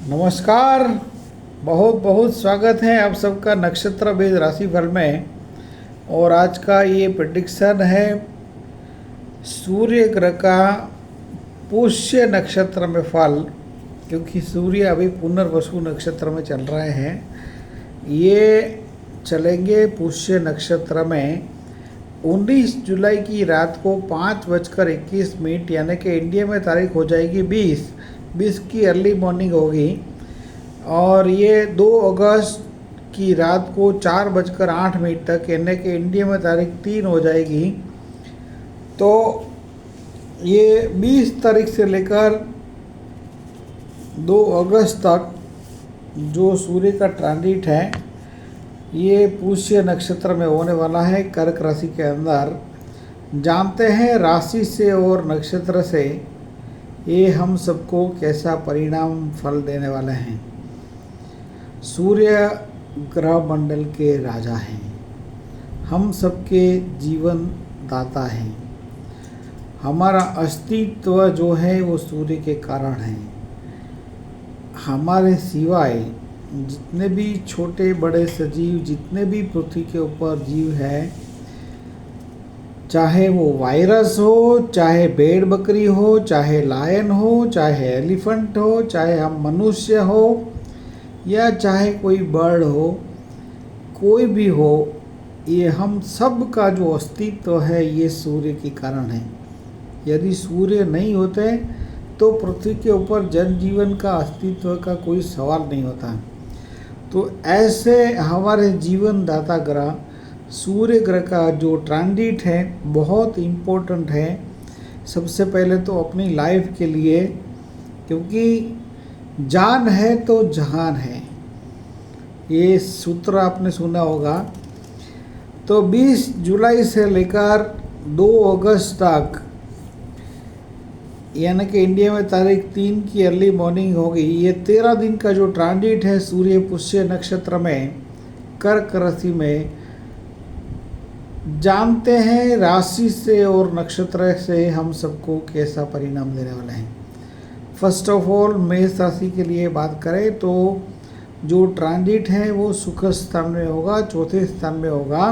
नमस्कार। बहुत बहुत स्वागत है आप सबका नक्षत्र भेद राशिफल में। और आज का ये प्रेडिक्शन है सूर्य ग्रह का पुष्य नक्षत्र में फल, क्योंकि सूर्य अभी पुनर्वसु नक्षत्र में चल रहे हैं। ये चलेंगे पुष्य नक्षत्र में 19 जुलाई की रात को 5:21 यानी कि इंडिया में तारीख हो जाएगी 20 की अर्ली मॉर्निंग होगी। और ये 2 अगस्त की रात को 4:08 तक यानी कि इंडिया में तारीख 3 हो जाएगी। तो ये 20 तारीख से लेकर 2 अगस्त तक जो सूर्य का ट्रांजिट है ये पुष्य नक्षत्र में होने वाला है, कर्क राशि के अंदर। जानते हैं राशि से और नक्षत्र से ये हम सबको कैसा परिणाम फल देने वाले हैं। सूर्य ग्रह मंडल के राजा हैं, हम सबके जीवन दाता हैं। हमारा अस्तित्व जो है वो सूर्य के कारण है। हमारे सिवाय जितने भी छोटे बड़े सजीव, जितने भी पृथ्वी के ऊपर जीव है, चाहे वो वायरस हो, चाहे भेड़ बकरी हो, चाहे लायन हो, चाहे एलिफेंट हो, चाहे हम मनुष्य हो, या चाहे कोई बर्ड हो, कोई भी हो, ये हम सब का जो अस्तित्व है ये सूर्य के कारण है। यदि सूर्य नहीं होते तो पृथ्वी के ऊपर जनजीवन का अस्तित्व का कोई सवाल नहीं होता। तो ऐसे हमारे जीवन दाता ग्रह सूर्य ग्रह का जो ट्रांजिट है बहुत इम्पोर्टेंट है। सबसे पहले तो अपनी लाइफ के लिए, क्योंकि जान है तो जहान है, ये सूत्र आपने सुना होगा। तो 20 जुलाई से लेकर 2 अगस्त तक यानी कि इंडिया में तारीख 3 की अर्ली मॉर्निंग होगी। ये 13 दिन का जो ट्रांजिट है सूर्य पुष्य नक्षत्र में कर्क राशि में, जानते हैं राशि से और नक्षत्र से हम सबको कैसा परिणाम देने वाले हैं। फर्स्ट ऑफ ऑल मेष राशि के लिए बात करें तो जो ट्रांजिट है वो सुख स्थान में होगा, चौथे स्थान में होगा।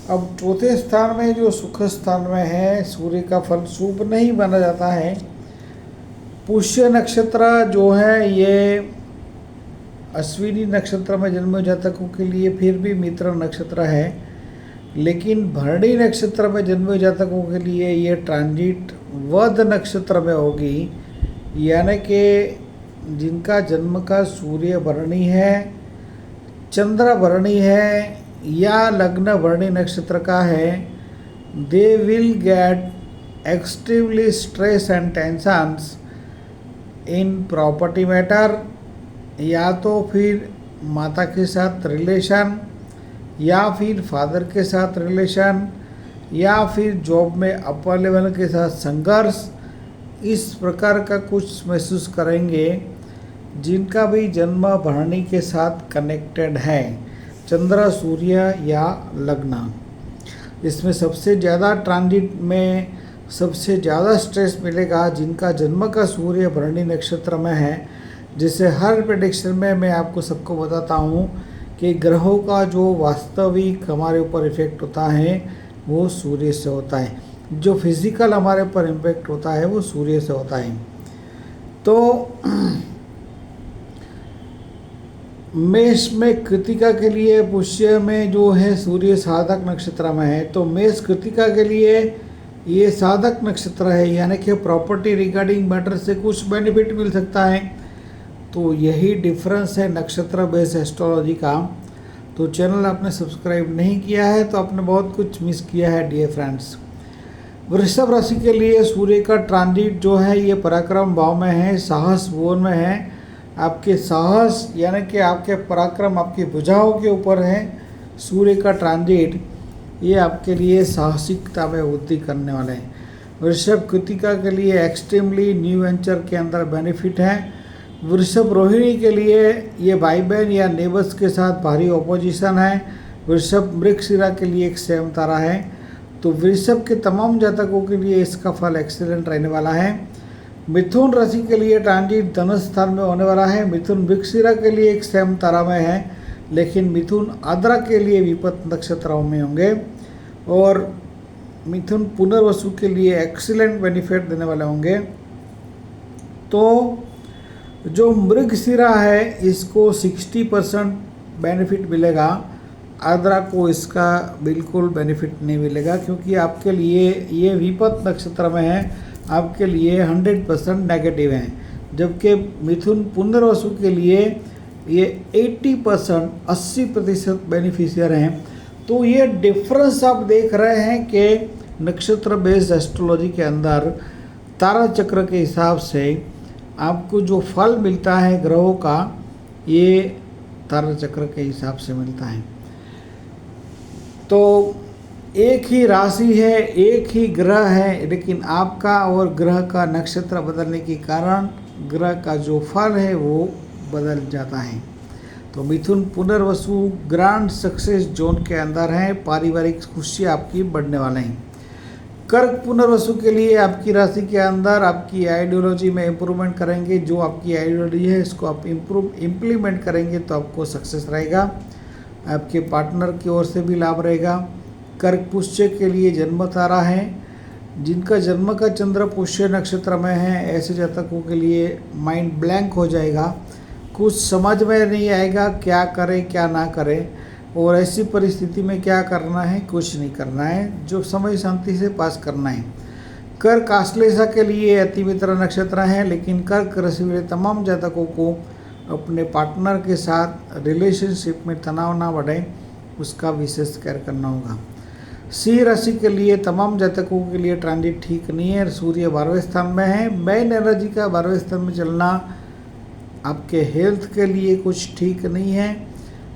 अब चौथे स्थान में जो सुख स्थान में है सूर्य का फल शुभ नहीं माना जाता है। पुष्य नक्षत्र जो है ये अश्विनी नक्षत्र में जन्मे जातकों के लिए फिर भी मित्र नक्षत्र है, लेकिन भरणी नक्षत्र में जन्मे जातकों के लिए ये ट्रांजिट वध नक्षत्र में होगी। यानी कि जिनका जन्म का सूर्य भरणी है, चंद्र भरणी है या लग्न भरणी नक्षत्र का है, they will get extremely stress and tensions in property matter, या तो फिर माता के साथ रिलेशन, या फिर फादर के साथ रिलेशन, या फिर जॉब में अपर लेवल के साथ संघर्ष, इस प्रकार का कुछ महसूस करेंगे जिनका भी जन्म भरणी के साथ कनेक्टेड है, चंद्र सूर्य या लग्न। इसमें सबसे ज़्यादा ट्रांजिट में सबसे ज़्यादा स्ट्रेस मिलेगा जिनका जन्म का सूर्य भरणी नक्षत्र में है। जैसे हर प्रेडिक्शन में मैं आपको सबको बताता हूँ कि ग्रहों का जो वास्तविक हमारे ऊपर इफेक्ट होता है वो सूर्य से होता है, जो फिजिकल हमारे ऊपर इम्पेक्ट होता है वो सूर्य से होता है। तो मेष में कृतिका के लिए पुष्य में जो है सूर्य साधक नक्षत्र में है, तो मेष कृतिका के लिए ये साधक नक्षत्र है, यानी कि प्रॉपर्टी रिगार्डिंग मैटर से कुछ बेनिफिट मिल सकता है। तो यही डिफरेंस है नक्षत्र बेस्ड एस्ट्रोलॉजी का। तो चैनल आपने सब्सक्राइब नहीं किया है तो आपने बहुत कुछ मिस किया है डियर फ्रेंड्स। वृषभ राशि के लिए सूर्य का ट्रांजिट जो है ये पराक्रम भाव में है, साहस भुवन में है। आपके साहस यानी कि आपके पराक्रम, आपकी भुजाओं के ऊपर है सूर्य का ट्रांजिट, ये आपके लिए साहसिकता में वृद्धि करने वाले हैं। वृषभ कृतिका के लिए एक्सट्रीमली न्यू वेंचर के अंदर बेनिफिट है। वृषभ रोहिणी के लिए ये भाई बहन या नेबर्स के साथ भारी ऑपोजिशन है। वृषभ मृगशिरा के लिए एक सेम तारा है। तो वृषभ के तमाम जातकों के लिए इसका फल एक्सीलेंट रहने वाला है। मिथुन राशि के लिए ट्रांजिट धनुष स्थान में होने वाला है। मिथुन वृश्चिक के लिए एक सेम तारा में है, लेकिन मिथुन आद्रा के लिए विपत नक्षत्रों में होंगे। और मिथुन पुनर्वसु के लिए एक्सीलेंट बेनिफिट देने वाले होंगे। तो जो मृगशिरा है इसको 60% बेनिफिट मिलेगा, आद्रा को इसका बिल्कुल बेनिफिट नहीं मिलेगा, क्योंकि आपके लिए ये विपत नक्षत्र में है, आपके लिए 100% नेगेटिव है। जबकि मिथुन पुनर्वसु के लिए ये 80% बेनिफिशियर हैं। तो ये डिफरेंस आप देख रहे हैं कि नक्षत्र बेस्ड एस्ट्रोलॉजी के अंदर तारा चक्र के हिसाब से आपको जो फल मिलता है ग्रहों का, ये तारा चक्र के हिसाब से मिलता है। तो एक ही राशि है, एक ही ग्रह है, लेकिन आपका और ग्रह का नक्षत्र बदलने के कारण ग्रह का जो फल है वो बदल जाता है। तो मिथुन पुनर्वसु ग्रांड सक्सेस जोन के अंदर है, पारिवारिक खुशी आपकी बढ़ने वाले हैं। कर्क पुनर्वसु के लिए आपकी राशि के अंदर आपकी आइडियोलॉजी में इम्प्रूवमेंट करेंगे। जो आपकी आइडियोलॉजी है इसको आप इम्प्लीमेंट करेंगे तो आपको सक्सेस रहेगा, आपके पार्टनर की ओर से भी लाभ रहेगा। कर्क पुष्य के लिए जन्म तारा है, जिनका जन्म का चंद्र पुष्य नक्षत्र में है, ऐसे जातकों के लिए माइंड ब्लैंक हो जाएगा, कुछ समझ में नहीं आएगा क्या करें क्या ना करें, और ऐसी परिस्थिति में क्या करना है, कुछ नहीं करना है, जो समय शांति से पास करना है। कर्क आश्लेषा के लिए अति मित्र नक्षत्र है, लेकिन कर्क राशि वाले तमाम जातकों को अपने पार्टनर के साथ रिलेशनशिप में तनाव ना बढ़े, उसका विशेष केयर करना होगा। सिंह राशि के लिए तमाम जातकों के लिए ट्रांजिट ठीक नहीं है। सूर्य 12वें स्थान में है, मेन एनर्जी का 12वें स्थान में चलना आपके हेल्थ के लिए कुछ ठीक नहीं है।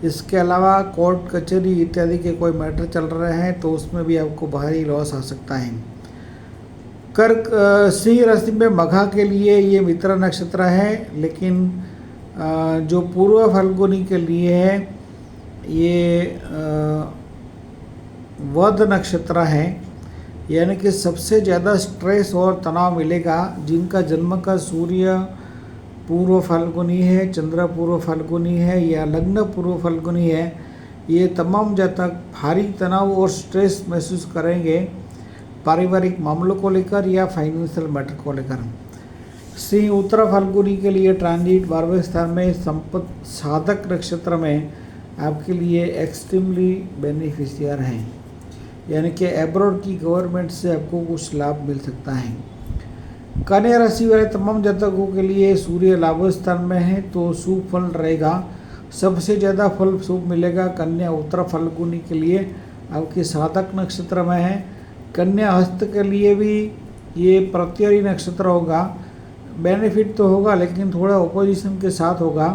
इसके अलावा कोर्ट कचहरी इत्यादि के कोई मैटर चल रहे हैं तो उसमें भी आपको भारी लॉस आ सकता है। कर्क सिंह राशि में मघा के लिए ये मित्र नक्षत्र है, लेकिन जो पूर्व फाल्गुनी के लिए है ये वध नक्षत्र है, यानी कि सबसे ज़्यादा स्ट्रेस और तनाव मिलेगा जिनका जन्म का सूर्य पूर्व फाल्गुनी है, चंद्र पूर्व फाल्गुनी है या लग्न पूर्व फाल्गुनी है। ये तमाम जातक भारी तनाव और स्ट्रेस महसूस करेंगे पारिवारिक मामलों को लेकर या फाइनेंशियल मैटर को लेकर। सिंह उत्तर फाल्गुनी के लिए ट्रांजिट 12वें स्थान में संपत साधक नक्षत्र में आपके लिए एक्सट्रीमली बेनिफिशियर हैं, यानी कि एब्रॉड की गवर्नमेंट से आपको कुछ लाभ मिल सकता है। कन्या राशि वाले तमाम जातकों के लिए सूर्य लाभ स्थान में है तो शुभ फल रहेगा, सबसे ज़्यादा फल शुभ मिलेगा कन्या उत्तर फाल्गुनी के लिए, आपके साधक नक्षत्र में है। कन्या हस्त के लिए भी ये प्रत्ययी नक्षत्र होगा, बेनिफिट तो होगा लेकिन थोड़ा ओपोजिशन के साथ होगा।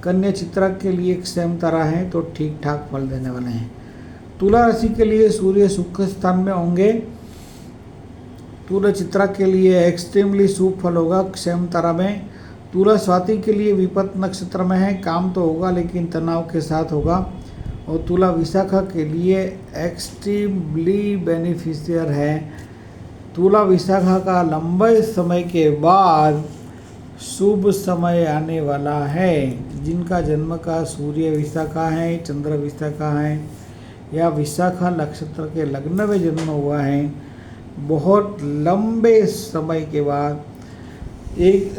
कन्या चित्रक के लिए एक सेम तरह है तो ठीक ठाक फल देने वाले हैं। तुला राशि के लिए सूर्य सुख स्थान में होंगे, तुला चित्रक के लिए एक्सट्रीमली शुभ फल होगा सेम तरह में। तुला स्वाति के लिए विपत नक्षत्र में है, काम तो होगा लेकिन तनाव के साथ होगा। और तुला विशाखा के लिए एक्सट्रीमली बेनिफिशियर है। तुला विशाखा का लंबे समय के बाद शुभ समय आने वाला है। जिनका जन्म का सूर्य विशाखा है, चंद्र विशाखा है या विशाखा नक्षत्र के लग्न में जन्म हुआ है, बहुत लंबे समय के बाद एक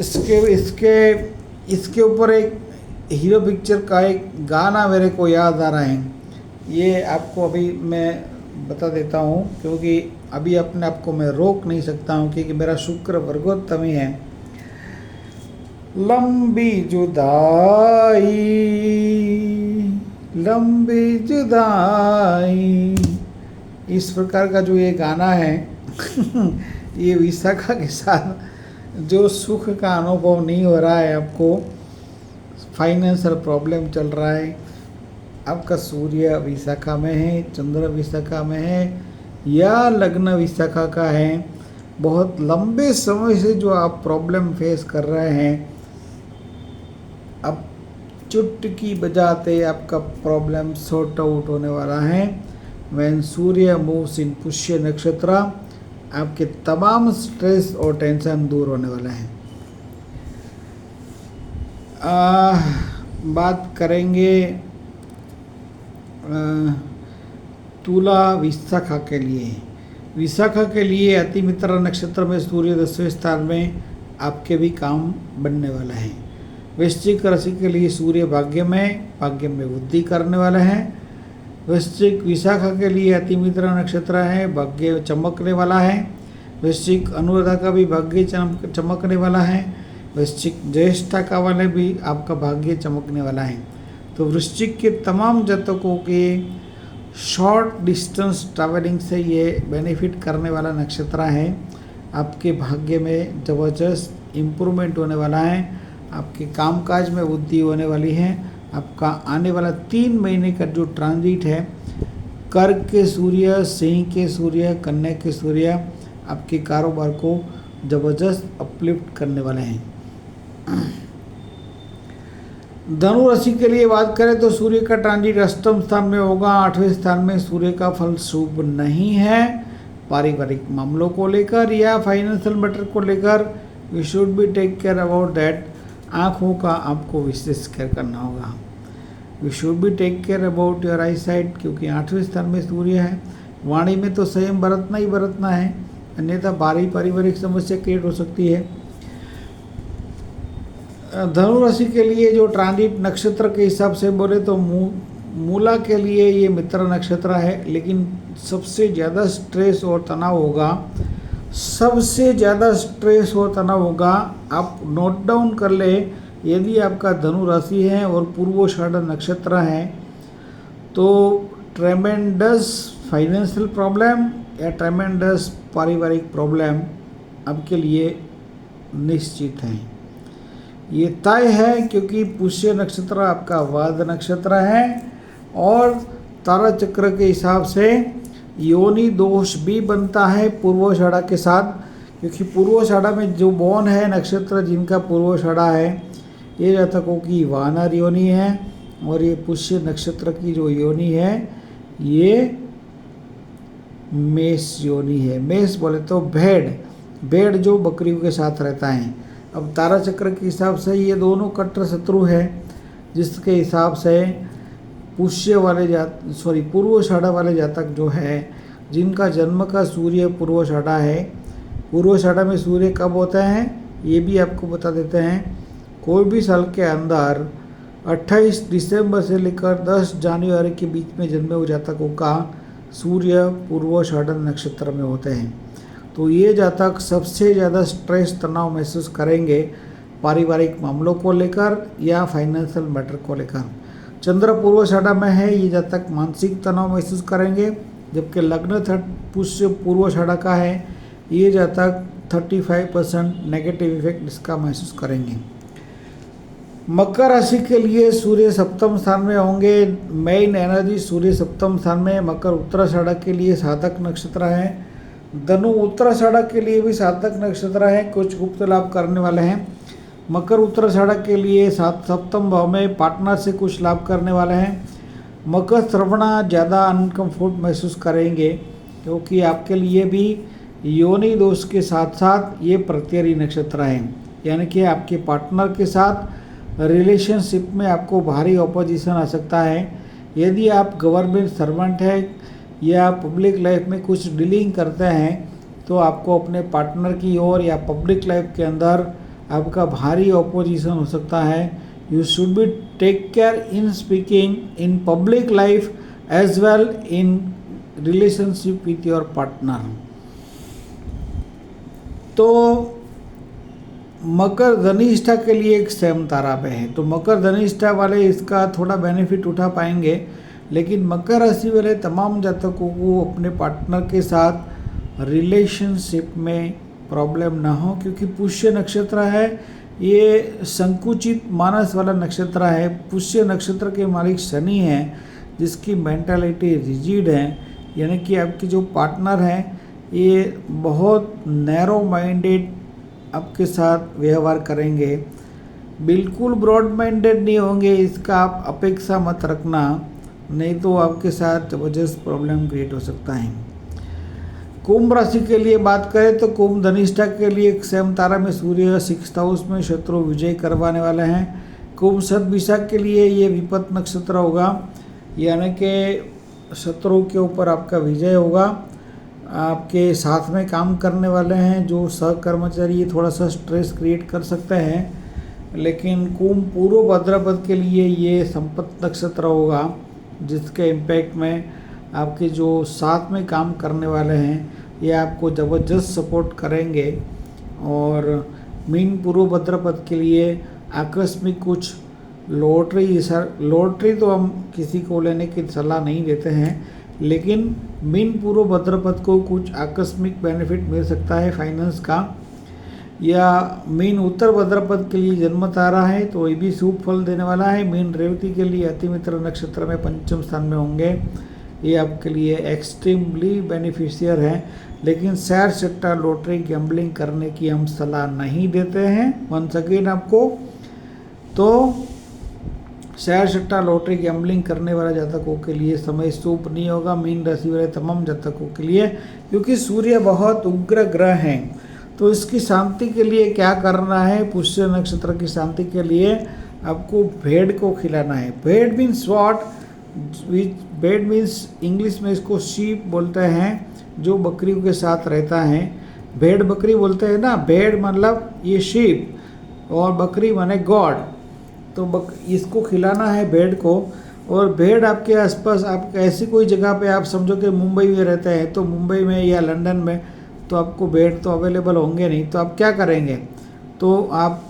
इसके ऊपर एक हीरो पिक्चर का एक गाना मेरे को याद आ रहा है, ये आपको अभी मैं बता देता हूँ क्योंकि अभी अपने आप को मैं रोक नहीं सकता हूँ क्योंकि मेरा शुक्र वर्गोत्तम ही है। लंबी जुदाई, इस प्रकार का जो ये गाना है ये विशाखा के साथ जो सुख का अनुभव नहीं हो रहा है, आपको फाइनेंशियल प्रॉब्लम चल रहा है, आपका सूर्य विशाखा में है, चंद्र विशाखा में है या लग्न विशाखा का है, बहुत लंबे समय से जो आप प्रॉब्लम फेस कर रहे हैं, अब चुटकी बजाते आपका प्रॉब्लम सॉर्ट आउट होने वाला है। व्हेन सूर्य मूव्स इन पुष्य नक्षत्र आपके तमाम स्ट्रेस और टेंशन दूर होने वाला है। बात करेंगे तुला विशाखा के लिए। विशाखा के लिए अतिमित्रा नक्षत्र में सूर्य 10वें स्थान में, आपके भी काम बनने वाला है। वृश्चिक राशि के लिए सूर्य भाग्य में वृद्धि करने वाला है। वृश्चिक विशाखा के लिए अतिमित्रा नक्षत्र है, भाग्य चमकने वाला है। वृश्चिक अनुराधा का भी भाग्य चमकने वाला है। वृश्चिक ज्येष्ठा का वाले भी आपका भाग्य चमकने वाला है। तो वृश्चिक के तमाम जातकों के शॉर्ट डिस्टेंस ट्रैवलिंग से ये बेनिफिट करने वाला नक्षत्र है। आपके भाग्य में ज़बरदस्त इम्प्रूवमेंट होने वाला है। आपके कामकाज में वृद्धि होने वाली है। आपका आने वाला 3 महीने का जो ट्रांजिट है, कर्क के सूर्य, सिंह के सूर्य, कन्या के सूर्य आपके कारोबार को ज़बरदस्त अपलिफ्ट करने वाले हैं। धनु राशि के लिए बात करें तो सूर्य का ट्रांजिट अष्टम स्थान में होगा। 8वें स्थान में सूर्य का फल शुभ नहीं है। पारिवारिक मामलों को लेकर या फाइनेंशियल मैटर को लेकर we should be take care about that. आँखों का आपको विशेष केयर करना होगा। We should be take care about your eye sight, क्योंकि 8वें स्थान में सूर्य है। वाणी में तो संयम बरतना ही बरतना है, अन्यथा भारी पारिवारिक समस्या क्रिएट हो सकती है। धनु राशि के लिए जो ट्रांजिट नक्षत्र के हिसाब से बोले तो मूला के लिए ये मित्र नक्षत्र है, लेकिन सबसे ज़्यादा स्ट्रेस और तनाव होगा। सबसे ज़्यादा स्ट्रेस और तनाव होगा। आप नोट डाउन कर ले, यदि आपका धनु राशि है और पूर्वाषाढ़ नक्षत्र है तो ट्रेमेंडस फाइनेंशियल प्रॉब्लम या ट्रेमेंडस पारिवारिक प्रॉब्लम आपके लिए निश्चित है। ये तय है, क्योंकि पुष्य नक्षत्र आपका वाद नक्षत्र है और तारा चक्र के हिसाब से योनि दोष भी बनता है पूर्वाषाढ़ा के साथ, क्योंकि पूर्वाषाढ़ा में जो बॉन है नक्षत्र जिनका पूर्वाषाढ़ा है ये जातकों की वानर योनि है, और ये पुष्य नक्षत्र की जो योनि है ये मेष योनि है। मेष बोले तो भेड़ जो बकरियों के साथ रहता है। अब तारा चक्र के हिसाब से ये दोनों कट्टर शत्रु है, जिसके हिसाब से पूर्वाषाढ़ा वाले जातक जो है जिनका जन्म का सूर्य पूर्वाषाढ़ा है। पूर्वाषाढ़ा में सूर्य कब होता है ये भी आपको बता देते हैं। कोई भी साल के अंदर 28 दिसंबर से लेकर 10 जनवरी के बीच में जन्मे हुए जातकों का सूर्य पूर्वाषाढ़ा नक्षत्र में होते हैं। तो ये जातक सबसे ज़्यादा स्ट्रेस तनाव महसूस करेंगे पारिवारिक मामलों को लेकर या फाइनेंशियल मैटर को लेकर। चंद्र पूर्वाषाढ़ा में है, ये जातक मानसिक तनाव महसूस करेंगे, जबकि लग्न पुष्य पूर्वाषाढ़ा का है, ये जातक 35% नेगेटिव इफेक्ट इसका महसूस करेंगे। मकर राशि के लिए सूर्य सप्तम स्थान में होंगे। मेन एनर्जी सूर्य सप्तम स्थान में। मकर उत्तराषाढ़ा के लिए साधक नक्षत्र है। धनु उत्तराषाढ़ा के लिए भी साधक नक्षत्र है, कुछ गुप्त लाभ करने वाले हैं। मकर उत्तराषाढ़ा के लिए सप्तम भाव में पार्टनर से कुछ लाभ करने वाले हैं। मकर श्रवणा ज़्यादा अनकम्फर्ट महसूस करेंगे, क्योंकि आपके लिए भी योनि दोष के साथ साथ ये प्रत्यरी नक्षत्र है, यानी कि आपके पार्टनर के साथ रिलेशनशिप में आपको भारी ऑपोजिशन आ सकता है। यदि आप गवर्नमेंट सर्वेंट है या पब्लिक लाइफ में कुछ डीलिंग करते हैं तो आपको अपने पार्टनर की ओर या पब्लिक लाइफ के अंदर आपका भारी ऑपोजिशन हो सकता है। You should be take care in speaking in public life as well in relationship with your partner. तो मकर धनिष्ठा के लिए एक सेम तारा पे है, तो मकर धनिष्ठा वाले इसका थोड़ा बेनिफिट उठा पाएंगे, लेकिन मकर राशि वाले तमाम जातकों को अपने पार्टनर के साथ रिलेशनशिप में प्रॉब्लम ना हो, क्योंकि पुष्य नक्षत्र है, ये संकुचित मानस वाला नक्षत्र है। पुष्य नक्षत्र के मालिक शनि हैं, जिसकी मेंटालिटी रिजिड है, यानी कि आपके जो पार्टनर हैं ये बहुत नैरो माइंडेड आपके साथ व्यवहार करेंगे, बिल्कुल ब्रॉड माइंडेड नहीं होंगे, इसका आप अपेक्षा मत रखना, नहीं तो आपके साथ ज़बरदस्त प्रॉब्लम क्रिएट हो सकता है। कुंभ राशि के लिए बात करें तो कुंभ धनिष्ठा के लिए सेम तारा में सूर्य 6th हाउस में शत्रु विजय करवाने वाले हैं। कुंभ सतभिषा के लिए ये विपत नक्षत्र होगा, यानी कि शत्रु के ऊपर आपका विजय होगा। आपके साथ में काम करने वाले हैं जो सहकर्मचारी, ये थोड़ा सा स्ट्रेस क्रिएट कर सकते हैं। लेकिन कुंभ पूर्व भाद्रपद के लिए ये संपत्ति नक्षत्र होगा, जिसके इम्पैक्ट में आपके जो साथ में काम करने वाले हैं ये आपको ज़बरदस्त सपोर्ट करेंगे। और मीन पूर्व भाद्रपद के लिए आकस्मिक कुछ लॉटरी तो हम किसी को लेने की सलाह नहीं देते हैं, लेकिन मीन पूर्व भाद्रपद को कुछ आकस्मिक बेनिफिट मिल सकता है फाइनेंस का। या मीन उत्तर भाद्रपद के लिए जन्म तारा है तो ये भी शुभ फल देने वाला है। मीन रेवती के लिए अतिमित्र नक्षत्र में पंचम स्थान में होंगे, ये आपके लिए एक्सट्रीमली बेनिफिशियर है। लेकिन शेयर सट्टा लॉटरी गैम्बलिंग करने की हम सलाह नहीं देते हैं। वंस अगेन आपको तो शेयर सट्टा लॉटरी गैम्बलिंग करने वाले जातकों के लिए समय शुभ नहीं होगा, मीन राशि वाले तमाम जातकों के लिए, क्योंकि सूर्य बहुत उग्र ग्रह हैं। तो इसकी शांति के लिए क्या करना है, पुष्य नक्षत्र की शांति के लिए आपको भेड़ को खिलाना है। भेड़ मीन्स व्हाट, भेड़ मीन्स इंग्लिश में इसको शीप बोलते हैं, जो बकरियों के साथ रहता है। भेड़ बकरी बोलते हैं ना, भेड़ मतलब ये शीप और बकरी माने गॉड। तो इसको खिलाना है भेड़ को। और भेड़ आपके आसपास, आप ऐसी कोई जगह पे आप समझो कि मुंबई में रहते हैं, तो मुंबई में या लंदन में तो आपको भेड़ तो अवेलेबल होंगे नहीं, तो आप क्या करेंगे, तो आप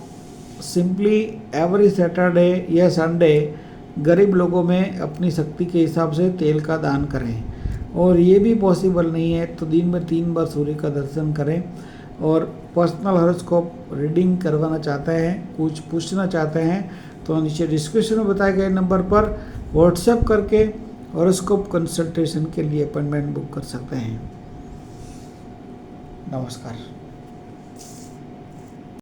सिंपली एवरी सैटरडे या संडे गरीब लोगों में अपनी शक्ति के हिसाब से तेल का दान करें। और ये भी पॉसिबल नहीं है तो दिन में 3 बार सूर्य का दर्शन करें। और पर्सनल हॉरोस्कोप रीडिंग करवाना चाहते हैं, कुछ पूछना चाहते हैं, तो नीचे डिस्क्रिप्शन में बताए गए नंबर पर व्हाट्सएप करके हॉरोस्कोप कंसल्टेशन के लिए अपॉइंटमेंट बुक कर सकते हैं। नमस्कार।